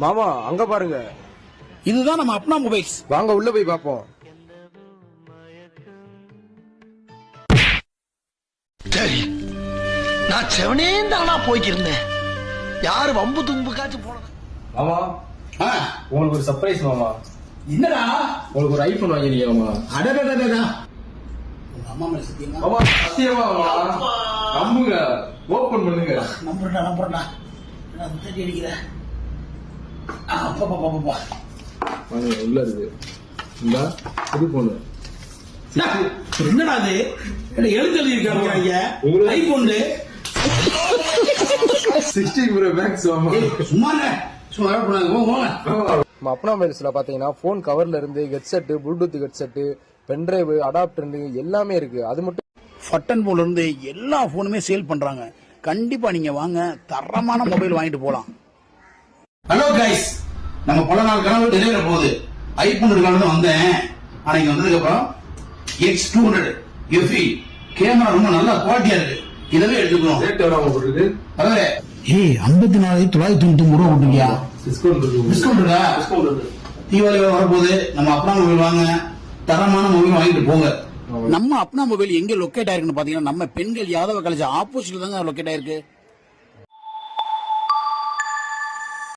மாமா அங்க பாருங்க, இதுதான் நம்ம அப்னா மொபைல்ஸ். வாங்க உள்ள போய் பாப்போம். சரி, நான் செவனே தானா போய்க்கிருந்தேன். யாரு வம்பு தும்புக்காச்சும் போனது. மாமா உங்களுக்கு ஒரு சர்ப்ரைஸ் மாமா. என்னடா? உங்களுக்கு ஒரு ஐபோன் வாங்கிருக்கீங்க மாமா. அடடடடா. அம்மா மேல சத்தியமா? மாமா சத்தியமா மாமா. நம்புங்க, ஓபன் பண்ணுங்க. நம்புறடா. நான் முட்டாடி அடிக்கிறேன். அப்பா. வாங்க உள்ள இருக்கு. இந்த புது போன். என்னடா அது? எழுதி இருக்காங்க ஐபோன் 16 Pro Max மாமா. நம்ம அப்னா மொபைல்ஸ்ல பாத்தீங்கன்னா போன் கவர்ல இருந்து headset, bluetooth headset, pendrive, adapter எல்லாமே இருக்கு. அது மட்டும் பட்டன் போன்ல இருந்து எல்லா போனுமே சேல் பண்றாங்க. கண்டிப்பா நீங்க வாங்க, தரமான மொபைல் வாங்கிட்டு போலாம். ஹலோ கைஸ், நம்ம பல நாள் கனவு டெலிவரி போகுது. ஐபோன் இருக்கான்னு வந்தேன். அன்னைக்கு வந்ததுக்கு அப்புறம் X200 FE கேமரா ரொம்ப நல்ல குவாலிட்டியா இருக்கு. இதவே எடுத்துக்கிறோம். ரேட் எவ்வளவு போட்டுருக்கு? அதாவது 54,999 ரூபா போட்டுருக்கியா? டிஸ்கவுண்ட் இருக்கா? தீபாவளி வரப்போகுது. நம்ம அப்னா மொபைல் வாங்க, தரமான மொபைல் வாங்கிட்டு போங்க. நம்ம அப்னா மொபைல் எங்க லொக்கேட் ஆயிருக்குன்னு பாத்தீங்கன்னா, நம்ம பெண்கள் யாதவ காலேஜ் ஆப்போசிட்ல தாங்க லொக்கேட் ஆயிருக்கு.